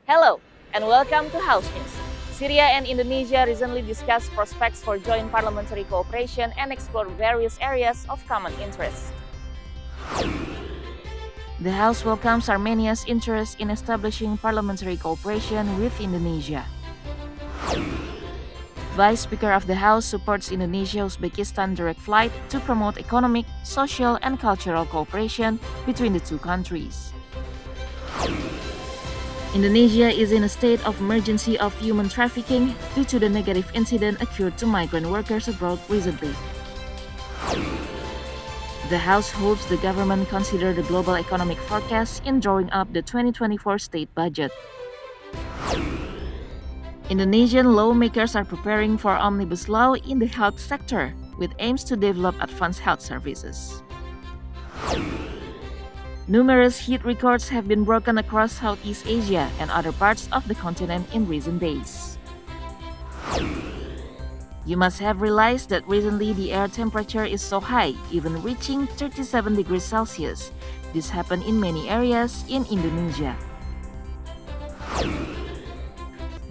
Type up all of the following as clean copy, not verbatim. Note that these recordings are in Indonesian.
Hello, and welcome to House News. Syria and Indonesia recently discussed prospects for joint parliamentary cooperation and explored various areas of common interest. The House welcomes Armenia's interest in establishing parliamentary cooperation with Indonesia. Vice Speaker of the House supports Indonesia-Uzbekistan direct flight to promote economic, social, and cultural cooperation between the two countries. Indonesia is in a state of emergency of human trafficking due to the negative incident occurred to migrant workers abroad recently. The House hopes the government consider the global economic forecast in drawing up the 2024 state budget. Indonesian lawmakers are preparing for omnibus law in the health sector with aims to develop advanced health services. Numerous heat records have been broken across Southeast Asia and other parts of the continent in recent days. You must have realized that recently the air temperature is so high, even reaching 37 degrees Celsius. This happened in many areas in Indonesia.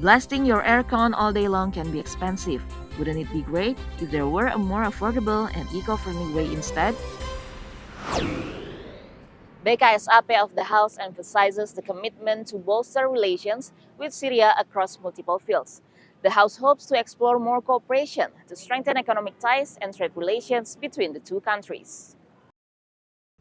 Blasting your aircon all day long can be expensive. Wouldn't it be great if there were a more affordable and eco-friendly way instead? BKSAP of the House emphasizes the commitment to bolster relations with Syria across multiple fields. The House hopes to explore more cooperation to strengthen economic ties and trade relations between the two countries.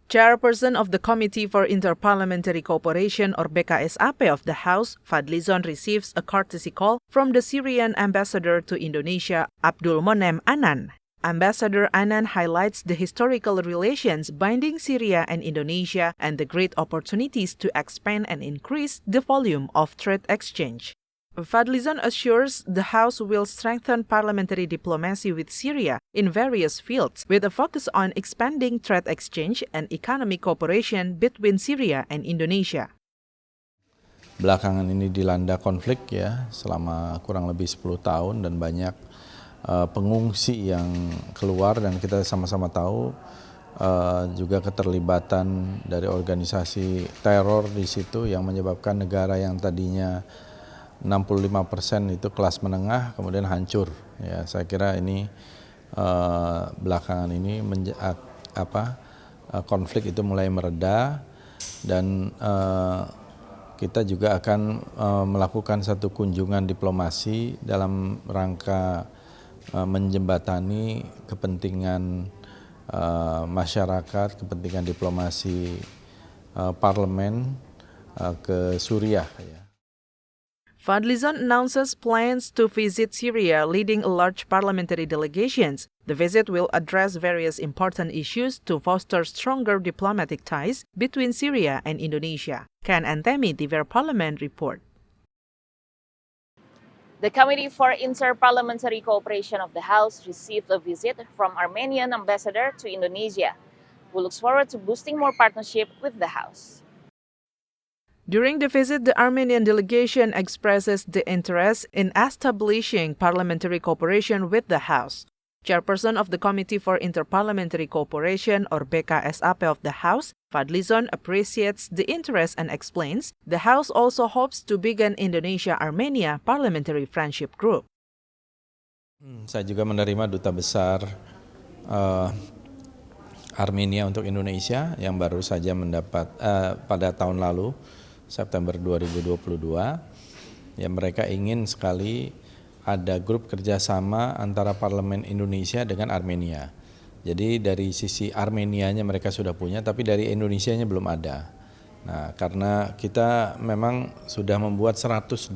Chairperson of the Committee for Interparliamentary Cooperation or BKSAP of the House, Fadlizon receives a courtesy call from the Syrian ambassador to Indonesia, Abdul Monem Anan. Ambassador Anan highlights the historical relations binding Syria and Indonesia and the great opportunities to expand and increase the volume of trade exchange. Fadlizon assures the House will strengthen parliamentary diplomacy with Syria in various fields with a focus on expanding trade exchange and economic cooperation between Syria and Indonesia. Belakangan ini dilanda konflik ya selama kurang lebih 10 tahun dan banyak pengungsi yang keluar dan kita sama-sama tahu juga keterlibatan dari organisasi teror di situ yang menyebabkan negara yang tadinya 65% itu kelas menengah kemudian hancur. Ya, saya kira ini belakangan ini konflik itu mulai mereda dan kita juga akan melakukan satu kunjungan diplomasi dalam rangka menjembatani kepentingan masyarakat, kepentingan diplomasi parlemen ke Suriah. Ya. Fadlizon announces plans to visit Syria leading a large parliamentary delegations. The visit will address various important issues to foster stronger diplomatic ties between Syria and Indonesia. Ken Antemi, DPR Parliament report. The Committee for Interparliamentary Cooperation of the House received a visit from Armenian ambassador to Indonesia, who looks forward to boosting more partnership with the House. During the visit, the Armenian delegation expresses the interest in establishing parliamentary cooperation with the House. Chairperson of the Committee for Interparliamentary Cooperation or BKSAP of the House, Fadlizon appreciates the interest and explains the House also hopes to begin Indonesia-Armenia Parliamentary Friendship Group. Saya juga menerima Duta Besar Armenia untuk Indonesia yang baru saja mendapat pada tahun lalu, September 2022, ya mereka ingin sekali ada grup kerjasama antara Parlemen Indonesia dengan Armenia. Jadi dari sisi Armenianya mereka sudah punya, tapi dari Indonesianya belum ada. Nah, karena kita memang sudah membuat 102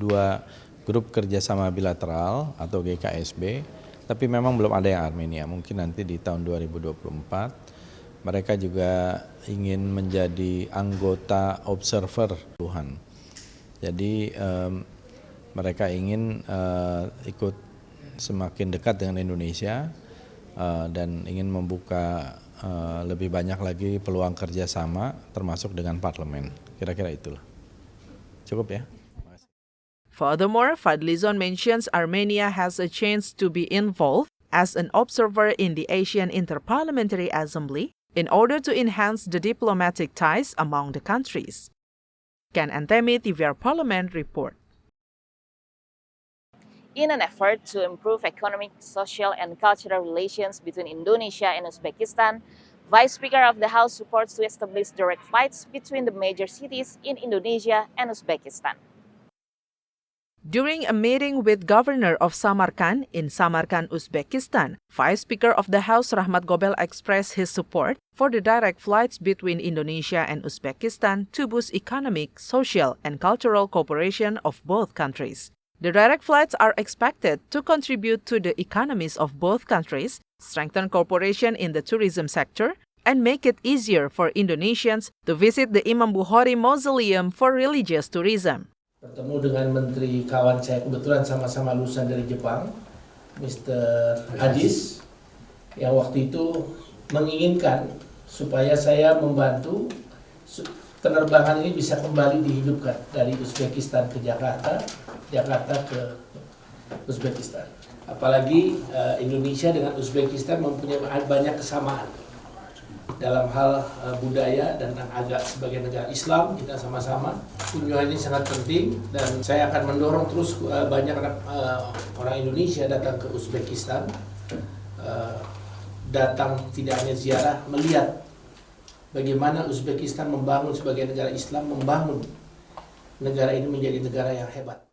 grup kerjasama bilateral atau GKSB, tapi memang belum ada yang Armenia. Mungkin nanti di tahun 2024. Mereka juga ingin menjadi anggota observer Tuhan. Jadi mereka ingin ikut semakin dekat dengan Indonesia dan ingin membuka lebih banyak lagi peluang kerjasama termasuk dengan parlemen. Kira-kira itulah. Cukup ya. Furthermore, Fadlizon mentions Armenia has a chance to be involved as an observer in the Asian Interparliamentary Assembly in order to enhance the diplomatic ties among the countries. Ken Antemi, TVR Parliament report. In an effort to improve economic, social, and cultural relations between Indonesia and Uzbekistan, Vice Speaker of the House supports to establish direct flights between the major cities in Indonesia and Uzbekistan. During a meeting with Governor of Samarkand in Samarkand, Uzbekistan, Vice Speaker of the House Rahmat Gobel expressed his support for the direct flights between Indonesia and Uzbekistan to boost economic, social, and cultural cooperation of both countries. The direct flights are expected to contribute to the economies of both countries, strengthen cooperation in the tourism sector, and make it easier for Indonesians to visit the Imam Bukhari Mausoleum for religious tourism. Bertemu dengan menteri kawan saya, kebetulan sama-sama lulusan dari Jepang, Mr. Aziz, yang waktu itu menginginkan supaya saya membantu penerbangan ini bisa kembali dihidupkan dari Uzbekistan ke Jakarta, Jakarta ke Uzbekistan. Apalagi Indonesia dengan Uzbekistan mempunyai banyak kesamaan dalam hal budaya dan agama. Sebagai negara Islam, kita sama-sama. Kunjungan ini sangat penting dan saya akan mendorong terus banyak orang Indonesia datang ke Uzbekistan, datang tidak hanya ziarah, melihat bagaimana Uzbekistan membangun sebagai negara Islam, membangun negara ini menjadi negara yang hebat.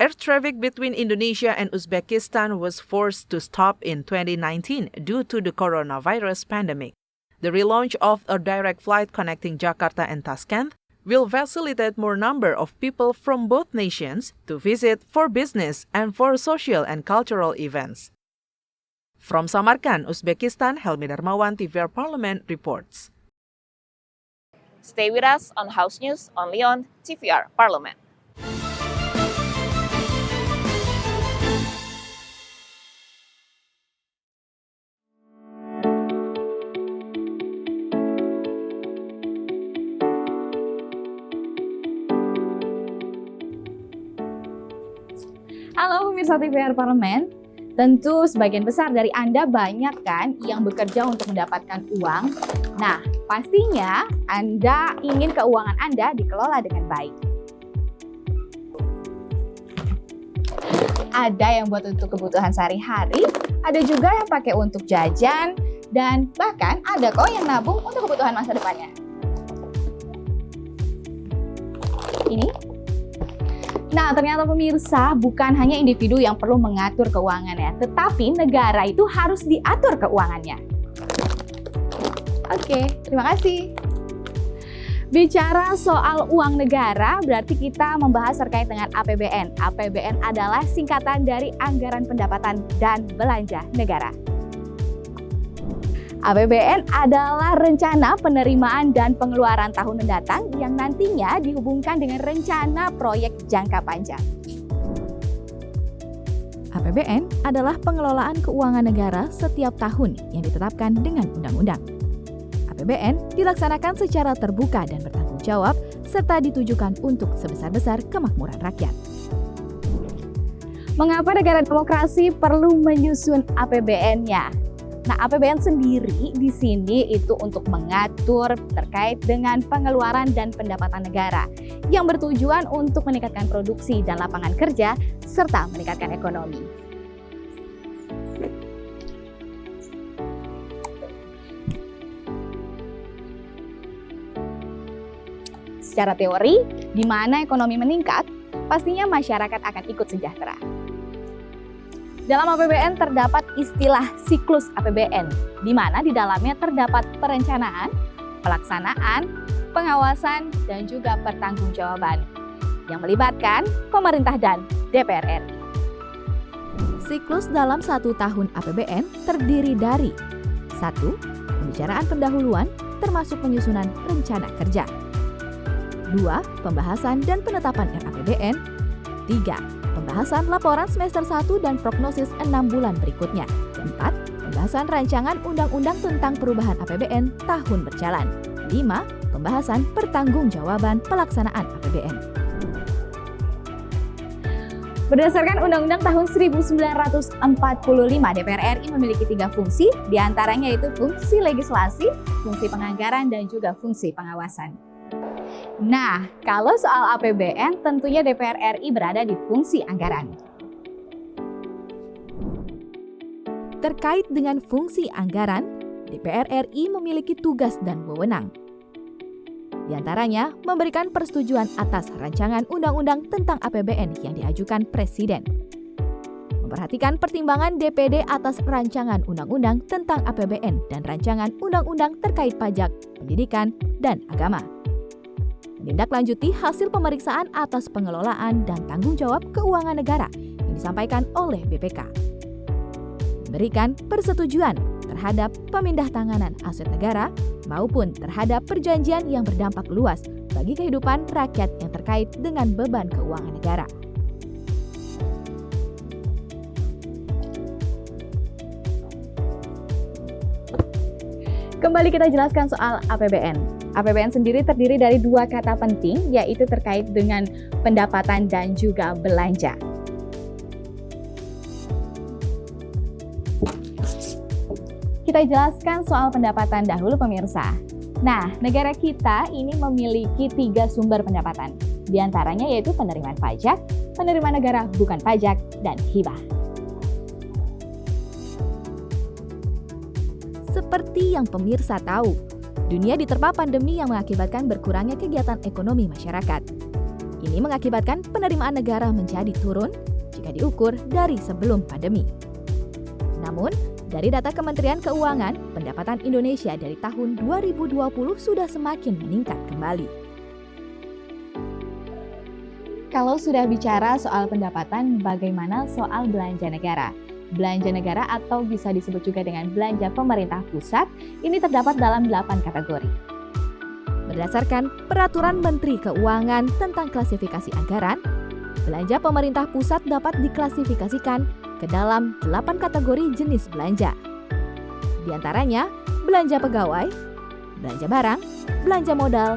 Air traffic between Indonesia and Uzbekistan was forced to stop in 2019 due to the coronavirus pandemic. The relaunch of a direct flight connecting Jakarta and Tashkent will facilitate more number of people from both nations to visit for business and for social and cultural events. From Samarkand, Uzbekistan, Helmi Darmawan, TVR Parliament reports. Stay with us on House News only on TVR Parliament. Halo pemirsa TVR Parlemen, tentu sebagian besar dari Anda banyak kan yang bekerja untuk mendapatkan uang. Nah, pastinya Anda ingin keuangan Anda dikelola dengan baik. Ada yang buat untuk kebutuhan sehari-hari, ada juga yang pakai untuk jajan, dan bahkan ada kok yang nabung untuk kebutuhan masa depannya. Ini. Nah, ternyata pemirsa, bukan hanya individu yang perlu mengatur keuangannya, tetapi negara itu harus diatur keuangannya. Oke, terima kasih. Bicara soal uang negara, berarti kita membahas terkait dengan APBN. APBN adalah singkatan dari Anggaran Pendapatan dan Belanja Negara. APBN adalah rencana penerimaan dan pengeluaran tahun mendatang yang nantinya dihubungkan dengan rencana proyek jangka panjang. APBN adalah pengelolaan keuangan negara setiap tahun yang ditetapkan dengan undang-undang. APBN dilaksanakan secara terbuka dan bertanggung jawab serta ditujukan untuk sebesar-besar kemakmuran rakyat. Mengapa negara demokrasi perlu menyusun APBN-nya? Nah, APBN sendiri di sini itu untuk mengatur terkait dengan pengeluaran dan pendapatan negara yang bertujuan untuk meningkatkan produksi dan lapangan kerja serta meningkatkan ekonomi. Secara teori, di mana ekonomi meningkat, pastinya masyarakat akan ikut sejahtera. Dalam APBN terdapat istilah siklus APBN, di mana di dalamnya terdapat perencanaan, pelaksanaan, pengawasan, dan juga pertanggungjawaban yang melibatkan pemerintah dan DPR RI. Siklus dalam 1 tahun APBN terdiri dari 1. Pembicaraan pendahuluan termasuk penyusunan rencana kerja. 2. Pembahasan dan penetapan RAPBN. 3. Pembahasan laporan semester 1 dan prognosis 6 bulan berikutnya. 4. Pembahasan rancangan undang-undang tentang perubahan APBN tahun berjalan. 5. Pembahasan pertanggungjawaban pelaksanaan APBN. Berdasarkan Undang-Undang tahun 1945, DPR RI memiliki 3 fungsi, diantaranya yaitu fungsi legislasi, fungsi penganggaran, dan juga fungsi pengawasan. Nah, kalau soal APBN, tentunya DPR RI berada di fungsi anggaran. Terkait dengan fungsi anggaran, DPR RI memiliki tugas dan wewenang. Di antaranya, memberikan persetujuan atas rancangan undang-undang tentang APBN yang diajukan Presiden. Memperhatikan pertimbangan DPD atas rancangan undang-undang tentang APBN dan rancangan undang-undang terkait pajak, pendidikan, dan agama. Menindaklanjuti hasil pemeriksaan atas pengelolaan dan tanggung jawab keuangan negara yang disampaikan oleh BPK. Memberikan persetujuan terhadap pemindah-tanganan aset negara maupun terhadap perjanjian yang berdampak luas bagi kehidupan rakyat yang terkait dengan beban keuangan negara. Kembali kita jelaskan soal APBN. APBN sendiri terdiri dari dua kata penting, yaitu terkait dengan pendapatan dan juga belanja. Kita jelaskan soal pendapatan dahulu, pemirsa. Nah, negara kita ini memiliki 3 sumber pendapatan. Di antaranya yaitu penerimaan pajak, penerimaan negara bukan pajak, dan hibah. Seperti yang pemirsa tahu, dunia diterpa pandemi yang mengakibatkan berkurangnya kegiatan ekonomi masyarakat. Ini mengakibatkan penerimaan negara menjadi turun jika diukur dari sebelum pandemi. Namun, dari data Kementerian Keuangan, pendapatan Indonesia dari tahun 2020 sudah semakin meningkat kembali. Kalau sudah bicara soal pendapatan, bagaimana soal belanja negara? Belanja negara atau bisa disebut juga dengan belanja pemerintah pusat, ini terdapat dalam 8 kategori. Berdasarkan Peraturan Menteri Keuangan tentang klasifikasi anggaran, belanja pemerintah pusat dapat diklasifikasikan ke dalam 8 kategori jenis belanja. Di antaranya, belanja pegawai, belanja barang, belanja modal,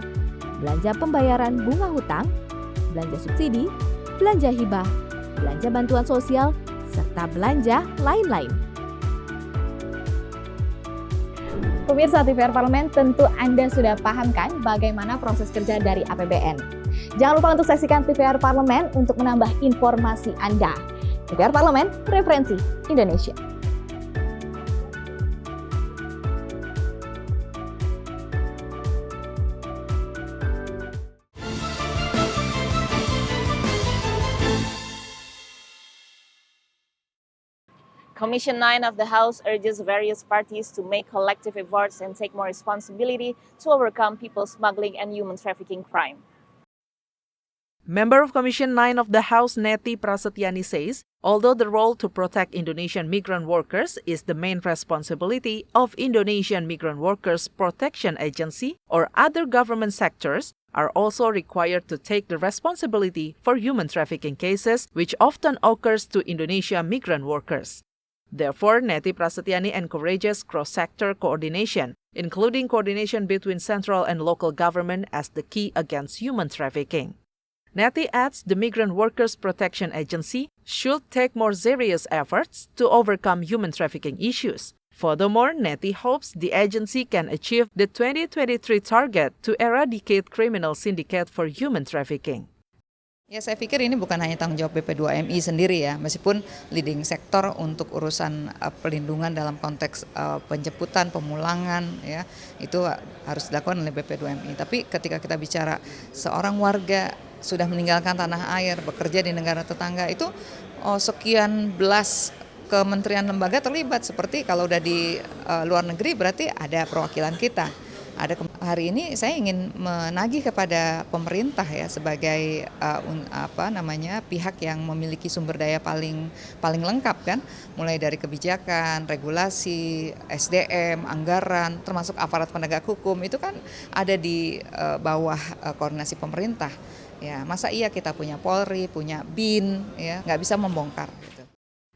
belanja pembayaran bunga hutang, belanja subsidi, belanja hibah, belanja bantuan sosial, serta belanja lain-lain. Pemirsa TVR Parlemen, tentu Anda sudah paham kan bagaimana proses kerja dari APBN. Jangan lupa untuk saksikan TVR Parlemen untuk menambah informasi Anda. TVR Parlemen, referensi Indonesia. Commission 9 of the House urges various parties to make collective efforts and take more responsibility to overcome people smuggling and human trafficking crime. Member of Commission 9 of the House Neti Prasetyani says, although the role to protect Indonesian migrant workers is the main responsibility of Indonesian Migrant Workers Protection Agency or other government sectors, are also required to take the responsibility for human trafficking cases which often occurs to Indonesia migrant workers. Therefore, Neti Prasetyani encourages cross-sector coordination, including coordination between central and local government as the key against human trafficking. Neti adds the Migrant Workers Protection Agency should take more serious efforts to overcome human trafficking issues. Furthermore, Neti hopes the agency can achieve the 2023 target to eradicate criminal syndicate for human trafficking. Ya, saya pikir ini bukan hanya tanggung jawab BP2MI sendiri ya, meskipun leading sektor untuk urusan pelindungan dalam konteks penjemputan, pemulangan ya, itu harus dilakukan oleh BP2MI. Tapi ketika kita bicara seorang warga sudah meninggalkan tanah air, bekerja di negara tetangga, itu sekian belas kementerian lembaga terlibat. Seperti kalau udah di luar negeri berarti ada perwakilan kita. Hari ini saya ingin menagih kepada pemerintah ya sebagai pihak yang memiliki sumber daya paling lengkap kan, mulai dari kebijakan, regulasi, SDM, anggaran, termasuk aparat penegak hukum itu kan ada di bawah koordinasi pemerintah. Ya, masa iya kita punya Polri, punya BIN, ya nggak bisa membongkar. Gitu.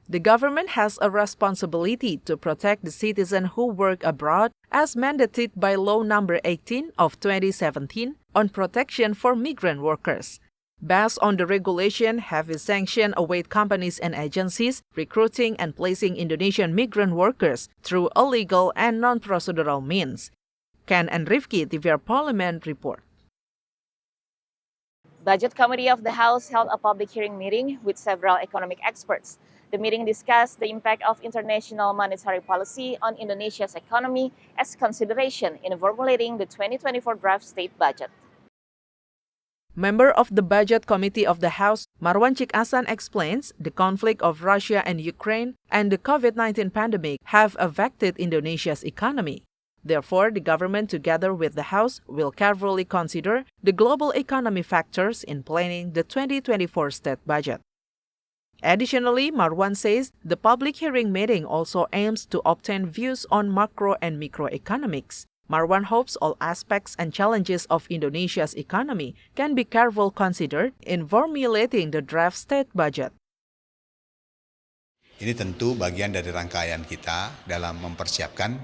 The government has a responsibility to protect the citizens who work abroad as mandated by Law No. 18 of 2017 on protection for migrant workers. Based on the regulation, heavy sanctions await companies and agencies recruiting and placing Indonesian migrant workers through illegal and non-procedural means. Ken and Rifki, TVR Parliament report. Budget Committee of the House held a public hearing meeting with several economic experts. The meeting discussed the impact of international monetary policy on Indonesia's economy as consideration in formulating the 2024 draft state budget. Member of the Budget Committee of the House, Marwan Cikasan explains the conflict of Russia and Ukraine and the COVID-19 pandemic have affected Indonesia's economy. Therefore, the government, together with the House, will carefully consider the global economy factors in planning the 2024 state budget. Additionally, Marwan says the public hearing meeting also aims to obtain views on macro and microeconomics. Marwan hopes all aspects and challenges of Indonesia's economy can be carefully considered in formulating the draft state budget. Ini tentu bagian dari rangkaian kita dalam mempersiapkan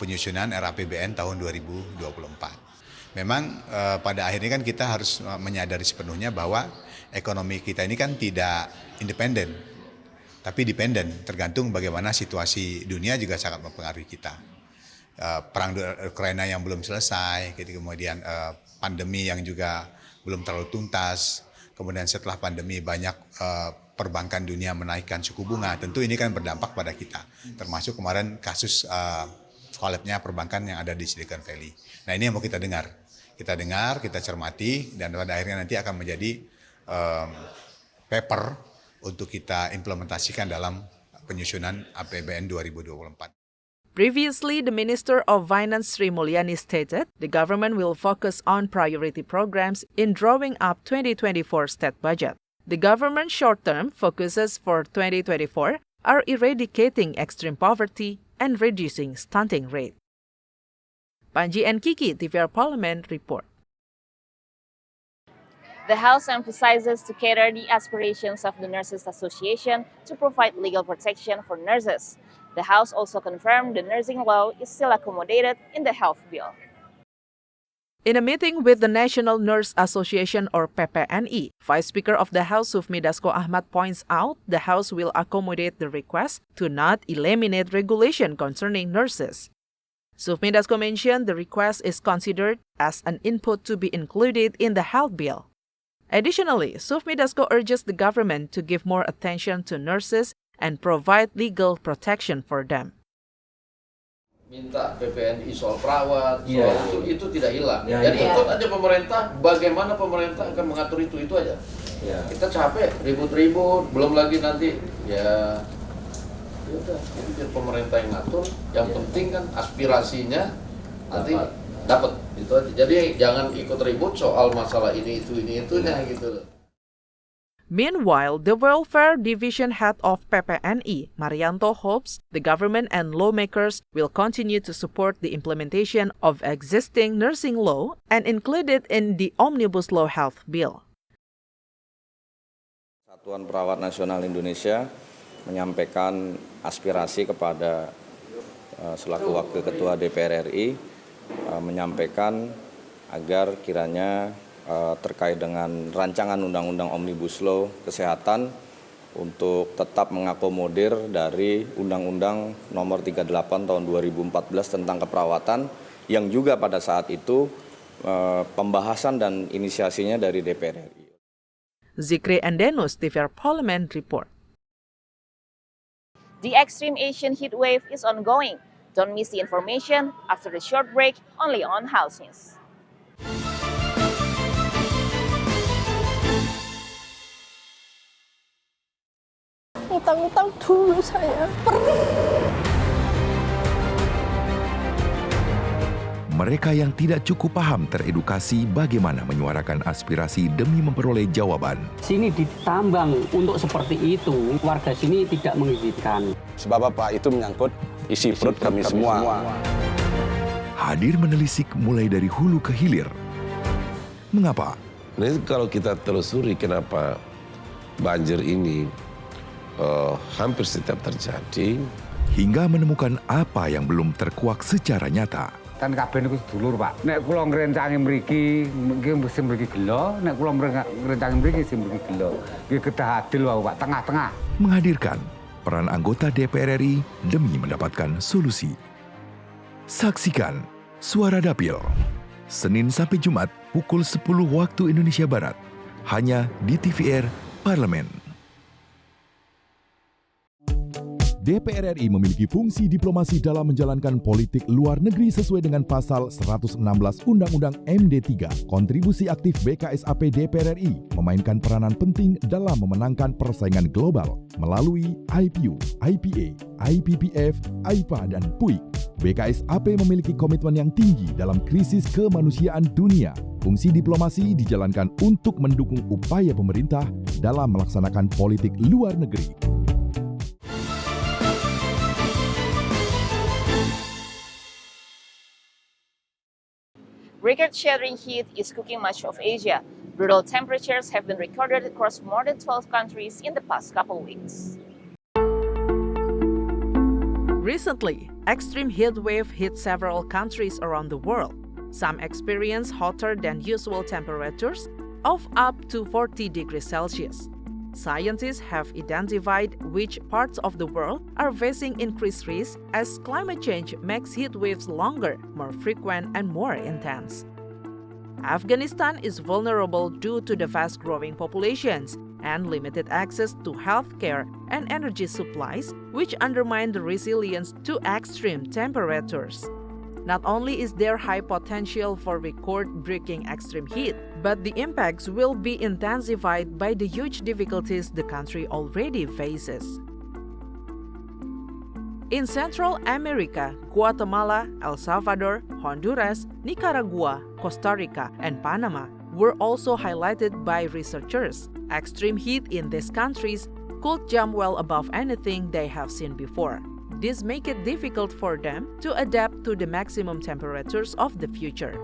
penyusunan RAPBN tahun 2024. Memang pada akhirnya kan kita harus menyadari sepenuhnya bahwa ekonomi kita ini kan tidak independen, tapi dependen, tergantung bagaimana situasi dunia juga sangat mempengaruhi kita. Perang Ukraina yang belum selesai, kemudian pandemi yang juga belum terlalu tuntas, kemudian setelah pandemi banyak perbankan dunia menaikkan suku bunga, tentu ini kan berdampak pada kita, termasuk kemarin kasus kolapsnya perbankan yang ada di Silicon Valley. Nah ini yang mau kita dengar, kita cermati, dan pada akhirnya nanti akan menjadi paper untuk kita implementasikan dalam penyusunan APBN 2024. Previously, the Minister of Finance Sri Mulyani stated the government will focus on priority programs in drawing up 2024 state budget. The government's short-term focuses for 2024 are eradicating extreme poverty and reducing stunting rate. Panji and Kiki, TVR Parliament report. The House emphasizes to cater the aspirations of the Nurses Association to provide legal protection for nurses. The House also confirmed the nursing law is still accommodated in the health bill. In a meeting with the National Nurse Association or PPNI, Vice Speaker of the House Sufmi Dasko Ahmad points out the House will accommodate the request to not eliminate regulation concerning nurses. Sufmi Dasko mentioned the request is considered as an input to be included in the health bill. Additionally, Sufmi Dasko urges the government to give more attention to nurses and provide legal protection for them. Minta PPNI soal perawat, soal itu tidak hilang. Jadi ikut aja pemerintah, bagaimana pemerintah akan mengatur itu aja. Kita capek ribut-ribut, belum lagi nanti ya udah itu biar pemerintah yang ngatur. Yang penting kan aspirasinya nanti dapat itu aja. Jadi jangan ikut ribut soal masalah ini itunya gitu. Meanwhile, the Welfare Division Head of PPNI, Marianto, hopes the government and lawmakers will continue to support the implementation of existing nursing law and include it in the Omnibus Law Health Bill. Satuan Perawat Nasional Indonesia menyampaikan aspirasi kepada selaku Wakil Ketua DPR RI, menyampaikan agar kiranya terkait dengan rancangan Undang-Undang Omnibus Law Kesehatan untuk tetap mengakomodir dari Undang-Undang Nomor 38 Tahun 2014 tentang keperawatan yang juga pada saat itu pembahasan dan inisiasinya dari DPR RI. Zikri Andenus, TVR Parliament report. The extreme Asian heat wave is ongoing. Don't miss the information after the short break only on House News. Utang-utang dulu saya. Mereka yang tidak cukup paham teredukasi bagaimana menyuarakan aspirasi demi memperoleh jawaban. Sini ditambang untuk seperti itu, warga sini tidak mengizinkan. Sebab apa? Itu menyangkut isi perut kami semua. Hadir menelisik mulai dari hulu ke hilir. Mengapa? Nah, kalau kita telusuri kenapa banjir ini hampir setiap terjadi. Hingga menemukan apa yang belum terkuak secara nyata. Kan kabeh niku sedulur, Pak. Nek kula ngrencangi mriki, mesti mriki gelo, nek kula ngrencangi mriki sing mriki gelo. Nggih kedah adil wae, Pak, tengah-tengah. Menghadirkan peran anggota DPR RI demi mendapatkan solusi. Saksikan Suara Dapil, Senin sampai Jumat pukul 10 waktu Indonesia Barat, hanya di TVR Parlemen. DPR RI memiliki fungsi diplomasi dalam menjalankan politik luar negeri sesuai dengan pasal 116 Undang-Undang MD3. Kontribusi aktif BKSAP DPR RI memainkan peranan penting dalam memenangkan persaingan global melalui IPU, IPA, IPPF, IPA, dan PUIK. BKSAP memiliki komitmen yang tinggi dalam krisis kemanusiaan dunia. Fungsi diplomasi dijalankan untuk mendukung upaya pemerintah dalam melaksanakan politik luar negeri. Record-shattering heat is cooking much of Asia. Brutal temperatures have been recorded across more than 12 countries in the past couple weeks. Recently, extreme heat wave hit several countries around the world. Some experience hotter than usual temperatures of up to 40 degrees Celsius. Scientists have identified which parts of the world are facing increased risk as climate change makes heat waves longer, more frequent, and more intense. Afghanistan is vulnerable due to the fast-growing populations and limited access to healthcare and energy supplies, which undermine the resilience to extreme temperatures. Not only is there high potential for record-breaking extreme heat, but the impacts will be intensified by the huge difficulties the country already faces. In Central America, Guatemala, El Salvador, Honduras, Nicaragua, Costa Rica, and Panama were also highlighted by researchers. Extreme heat in these countries could jump well above anything they have seen before. This makes it difficult for them to adapt to the maximum temperatures of the future.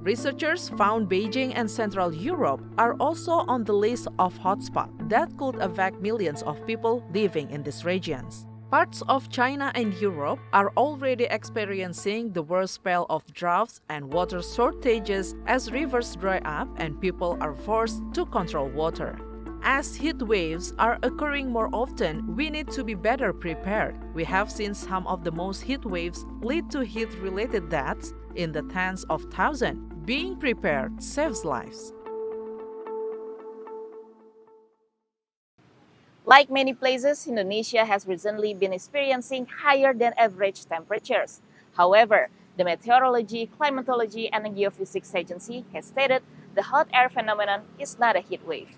Researchers found Beijing and Central Europe are also on the list of hotspots that could affect millions of people living in these regions. Parts of China and Europe are already experiencing the worst spell of droughts and water shortages as rivers dry up and people are forced to control water. As heat waves are occurring more often, we need to be better prepared. We have seen some of the most heat waves lead to heat-related deaths in the tens of thousands. Being prepared saves lives. Like many places, Indonesia has recently been experiencing higher than average temperatures. However, the Meteorology, Climatology, and Geophysics Agency has stated the hot air phenomenon is not a heat wave.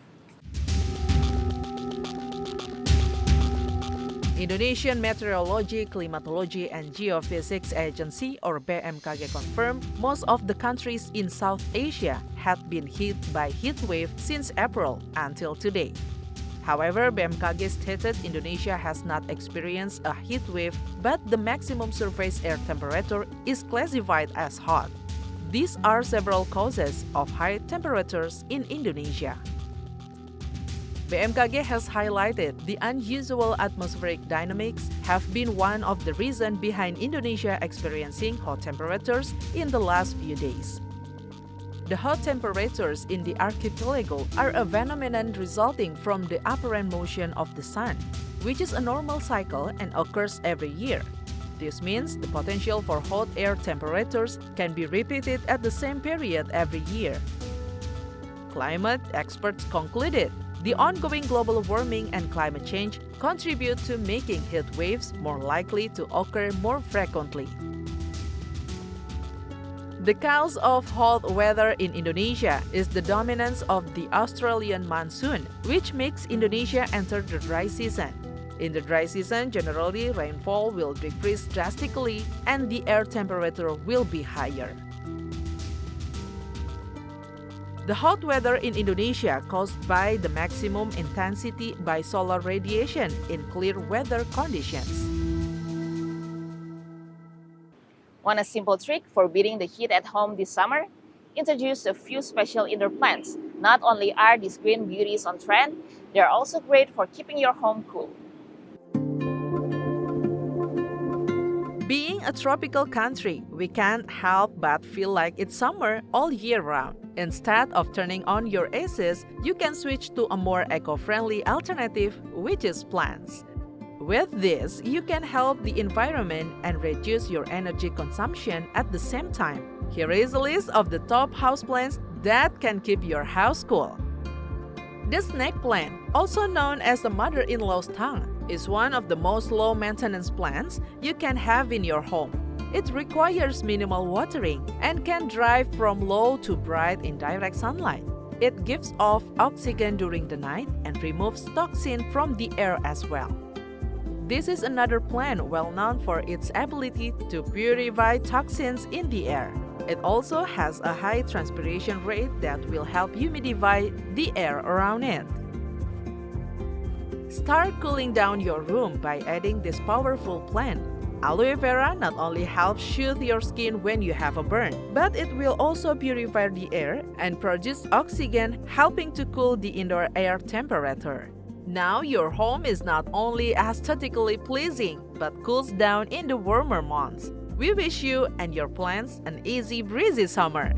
Indonesian Meteorology, Climatology, and Geophysics Agency or BMKG confirmed most of the countries in South Asia had been hit by heat wave since April until today. However, BMKG stated Indonesia has not experienced a heat wave, but the maximum surface air temperature is classified as hot. These are several causes of high temperatures in Indonesia. BMKG has highlighted the unusual atmospheric dynamics have been one of the reasons behind Indonesia experiencing hot temperatures in the last few days. The hot temperatures in the archipelago are a phenomenon resulting from the apparent motion of the sun, which is a normal cycle and occurs every year. This means the potential for hot air temperatures can be repeated at the same period every year. Climate experts concluded the ongoing global warming and climate change contribute to making heat waves more likely to occur more frequently. The cause of hot weather in Indonesia is the dominance of the Australian monsoon, which makes Indonesia enter the dry season. In the dry season, generally rainfall will decrease drastically and the air temperature will be higher. The hot weather in Indonesia caused by the maximum intensity by solar radiation in clear weather conditions. Want a simple trick for beating the heat at home this summer? Introduce a few special indoor plants. Not only are these green beauties on trend, they are also great for keeping your home cool. Being a tropical country, we can't help but feel like it's summer all year round. Instead of turning on your ACs, you can switch to a more eco-friendly alternative, which is plants. With this, you can help the environment and reduce your energy consumption at the same time. Here is a list of the top houseplants that can keep your house cool. The snake plant, also known as the mother-in-law's tongue, is one of the most low-maintenance plants you can have in your home. It requires minimal watering and can dry from low to bright in direct sunlight. It gives off oxygen during the night and removes toxin from the air as well. This is another plant well known for its ability to purify toxins in the air. It also has a high transpiration rate that will help humidify the air around it. Start cooling down your room by adding this powerful plant. Aloe vera not only helps soothe your skin when you have a burn, but it will also purify the air and produce oxygen, helping to cool the indoor air temperature. Now your home is not only aesthetically pleasing, but cools down in the warmer months. We wish you and your plants an easy, breezy summer.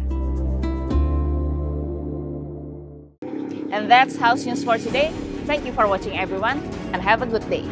And that's House News for today. Thank you for watching, everyone, and have a good day.